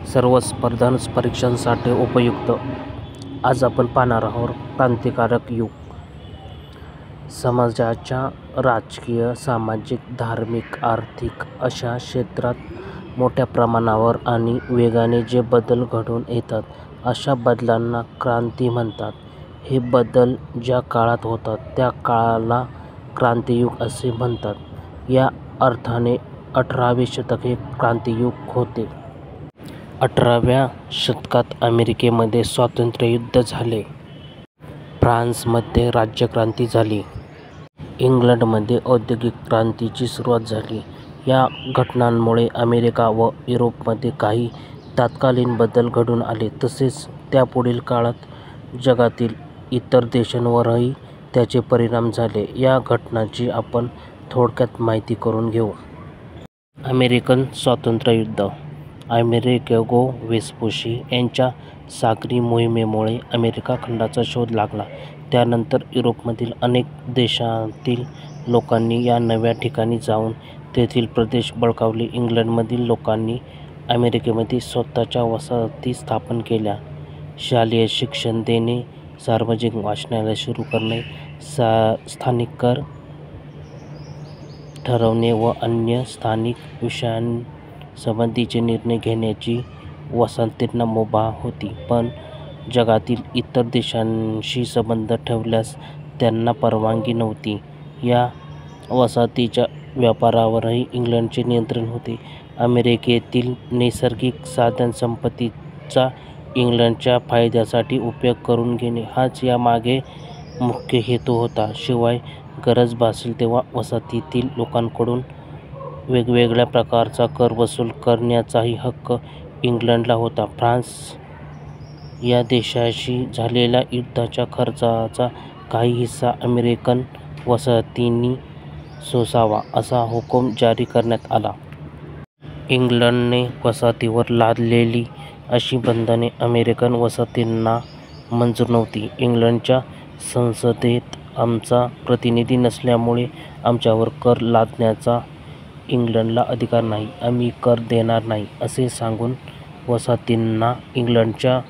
सर्व स्पर्धा परीक्षांसाठी उपयुक्त. आज आपण पाहणार आहोत क्रांतिकारक युग. समाजाच्या राजकीय, सामाजिक, धार्मिक, आर्थिक अशा क्षेत्रात मोठ्या प्रमाणावर आणि वेगाने जे बदल घडून येतात अशा बदलांना क्रांती म्हणतात. हे बदल ज्या काळात होतात त्या काळाला क्रांतियुग असे म्हणतात. या अर्थाने 18वे शतक हे क्रांतियुग होते. 18व्या शतकात अमेरिकेमध्ये स्वातंत्र्ययुद्ध झाले. फ्रान्समध्ये राज्यक्रांती झाली. इंग्लंडमध्ये औद्योगिक क्रांतीची सुरुवात झाली. या घटनांमुळे अमेरिका व युरोपमध्ये काही तत्कालीन बदल घडून आले. तसेच त्यापुढील काळात जगातील इतर देशांवरही त्याचे परिणाम झाले. या घटनांची आपण थोडक्यात माहिती करून घेऊ. अमेरिकन स्वातंत्र्ययुद्ध. अमेरिगो वेस्पुशी यांच्या सागरी मोहिमेमुळे अमेरिका खंडाचा शोध लागला. त्यानंतर युरोपमधील अनेक देशांतील लोकांनी या नव्या ठिकाणी जाऊन तेथील प्रदेश बळकावले. इंग्लंडमधील लोकांनी अमेरिकेमध्ये स्वतःच्या वसाहती स्थापन केल्या. शालेय शिक्षण देणे, सार्वजनिक वाचनालय सुरू करणे, स्थानिक कर ठरवणे व अन्य स्थानिक विषयांसंबंधीचे निर्णय घेण्याची वसाहतींना मुभा होती. पण जगातील इतर देशांशी संबंध ठेवण्यास त्यांना परवानगी नव्हती. या वसाहतींच्या व्यापारावरही इंग्लंडचे नियंत्रण होते. अमेरिकेतील नैसर्गिक साधनसंपत्तीचा इंग्लंडच्या फायद्यासाठी उपयोग करून घेणे हाच यामागे मुख्य हेतू होता. शिवाय गरज भासेल तेव्हा वसाहतीतील लोकांकडून वेगवेगळ्या प्रकारचा कर वसूल करण्याचाही हक्क इंग्लंडला होता. फ्रान्स या देशाशी झालेल्या युद्धाच्या खर्चाचा काही हिस्सा अमेरिकन वसाहतींनी सोसावा असा हुकूम जारी करण्यात आला. इंग्लंडने वसाहतींवर लादलेली अशी बंधने अमेरिकन वसाहतींना मंजूर नव्हती. इंग्लंडच्या संसदेत आमचा प्रतिनिधी नसल्यामुळे आमच्यावर कर लादण्याचा इंग्लंडला अधिकार नाही. आम्ही कर देणार नाही असे सांगून वसाहतींना इंग्लंडच्या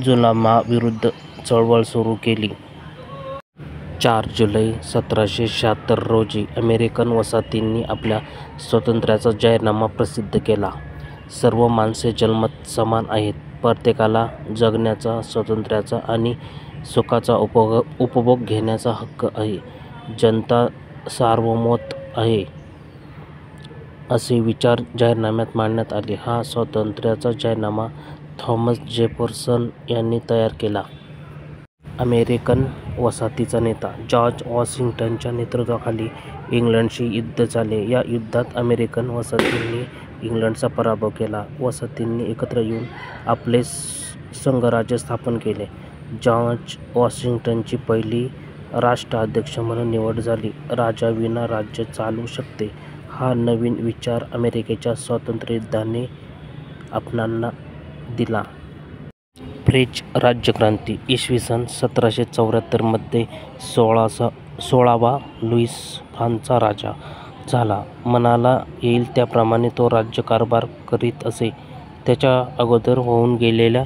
जुलमाविरुद्ध चळवळ सुरू केली. 4 जुलै 1776 रोजी अमेरिकन वसाहतींनी आपल्या स्वातंत्र्याचा जाहीरनामा प्रसिद्ध केला. सर्व माणसे जन्मतः समान आहेत. प्रत्येकाला जगण्याचा, स्वातंत्र्याचा आणि सुखाचा उपभोग घेण्याचा हक्क आहे. जनता सार्वभौम आहे असे विचार जाहीरनाम्यात मांडण्यात आले. हा स्वातंत्र्याचा जाहीरनामा थॉमस जेफरसन यांनी तयार केला. अमेरिकन वसाहतीचा नेता जॉर्ज वॉशिंग्टनच्या नेतृत्वाखाली इंग्लंडशी युद्ध झाले. या युद्धात अमेरिकन वसाहतींनी इंग्लंडचा पराभव केला. वसाहतींनी एकत्र येऊन आपले संघराज्य स्थापन केले. जॉर्ज वॉशिंग्टनची पहिली राष्ट्राध्यक्ष म्हणून निवड झाली. राजाविना राज्य चालू शकते हा नवीन विचार अमेरिकेच्या स्वातंत्र्ययुद्धाने आपणांना दिला. फ्रेंच राज्यक्रांती. इसवी सन 1774 मध्ये 16वा लुईस फ्रान्सचा राजा झाला. मनाला येईल त्याप्रमाणे तो राज्यकारभार करीत असे. त्याच्या अगोदर होऊन गेलेल्या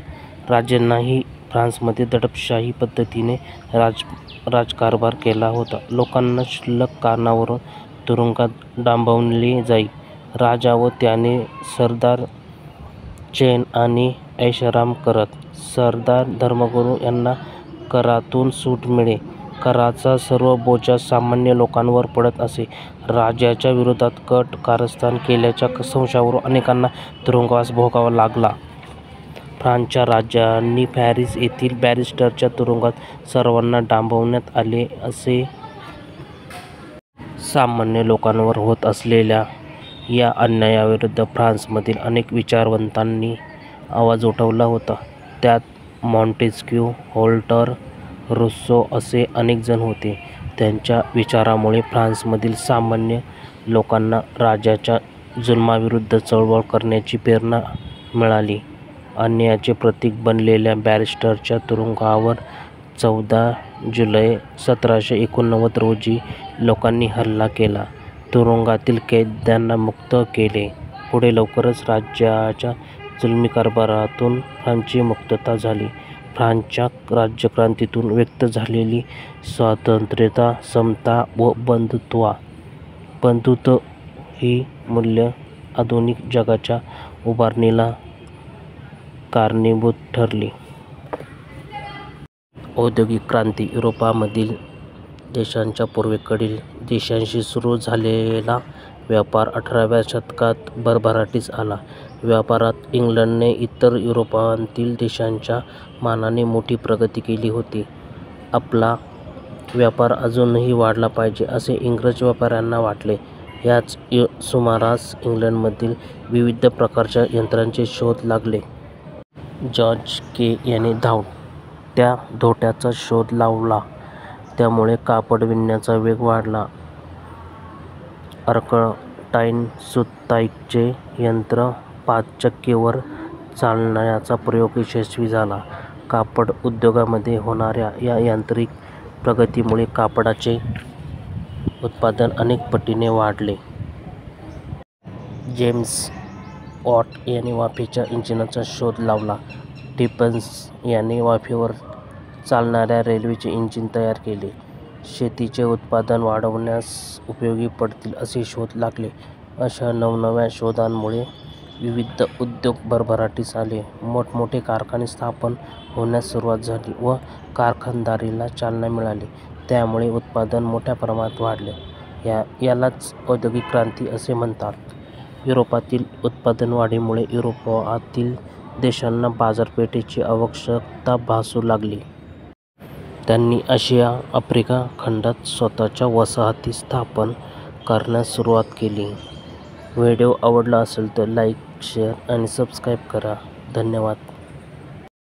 राजांनीही फ्रान्समध्ये दडपशाही पद्धतीने राज्यकारभार केला होता. लोकांना क्षुल्लक कारणावरून तुरुंगात डांबवले जाई. राजा व त्याचे सरदार चैन आणि ऐषाराम करत. सरदार धर्मगुरू यांना करातून सूट मिळे. कराचा सर्व बोजा सामान्य लोकांवर पडत असे. राजाच्या विरोधात कट कारस्थान केल्याच्या संशयावरून अनेकांना तुरुंगवास भोगावा लागला. फ्रान्सच्या राजांनी पॅरिस येथील बॅस्टिलच्या तुरुंगात सर्वांना डांबवण्यात आले. असे सामान्य लोकांवर होत असलेल्या या अन्यायाविरुद्ध फ्रान्समधील अनेक विचारवंतांनी आवाज उठवला होता. त्यात मॉन्टेस्क्यू, व्होल्टर, रूसो असे अनेक जण होते. त्यांच्या विचारामुळे फ्रान्समधील सामान्य लोकांना राजाच्या जुलमाविरुद्ध चळवळ करण्याची प्रेरणा मिळाली. अन्यायाचे प्रतीक बनलेल्या बॅस्टिलच्या तुरुंगावर 14 जुलै 1789 रोजी लोकांनी हल्ला केला. तुरुंगातील कैद्यांना मुक्त केले. पुढे लवकरच राज्याच्या जुलमी कारभारातून फ्रान्सची मुक्तता झाली. फ्रान्सच्या राज्यक्रांतीतून व्यक्त झालेली स्वातंत्र्यता, समता व बंधुत्व ही मूल्य आधुनिक जगाच्या उभारणीला कारणीभूत ठरली. औद्योगिक क्रांती. युरोपामधील देशांचा पूर्वेकडील देशांशी सुरू झालेला व्यापार 18व्या शतकात भरभराटीस आला. व्यापारात इंग्लंडने इतर युरोपातील देशांच्या मानाने मोठी प्रगती केली होती. आपला व्यापार अजूनही वाढला पाहिजे असे इंग्रज व्यापाऱ्यांना वाटले. याच सुमारास इंग्लंडमधील विविध प्रकारच्या यंत्रांचे शोध लागले. जॉर्ज के याने धावत्या धोट्याचा शोध लावला. त्यामुळे कापड विणण्याचा वेग वाढला. अर्कटाईन सुताईचे यंत्र 5 चाकीवर चालण्याचा प्रयोग यशस्वी झाला. कापड उद्योगामध्ये होणाऱ्या या यांत्रिक प्रगतीमुळे कापडाचे उत्पादन अनेक पटीने वाढले. जेम्स वॉट याने वाफेच्या इंजिनाचा शोध लावला. स्टीफन्स याने वाफेवर चालणाऱ्या रेल्वेचे इंजिन तयार केले. शेतीचे उत्पादन वाढवण्यास उपयोगी पडतील असे शोध लागले. अशा नवनव्या शोधांमुळे विविध उद्योग भरभराटीस आले. मोठमोठे कारखाने स्थापन होण्यास सुरुवात झाली व कारखानदारीला चालना मिळाली. त्यामुळे उत्पादन मोठ्या प्रमाणात वाढले. यालाच औद्योगिक क्रांती असे म्हणतात. युरोपातील उत्पादनवाढीमुळे युरोपातील देशांना बाजारपेठेची आवश्यकता भासू लागली. त्यांनी आशिया, आफ्रिका खंडात स्वतःच्या वसाहती स्थापन करण्यास सुरुवात केली. व्हिडिओ आवडला असेल तर लाईक, शेअर आणि सबस्क्राईब करा. धन्यवाद.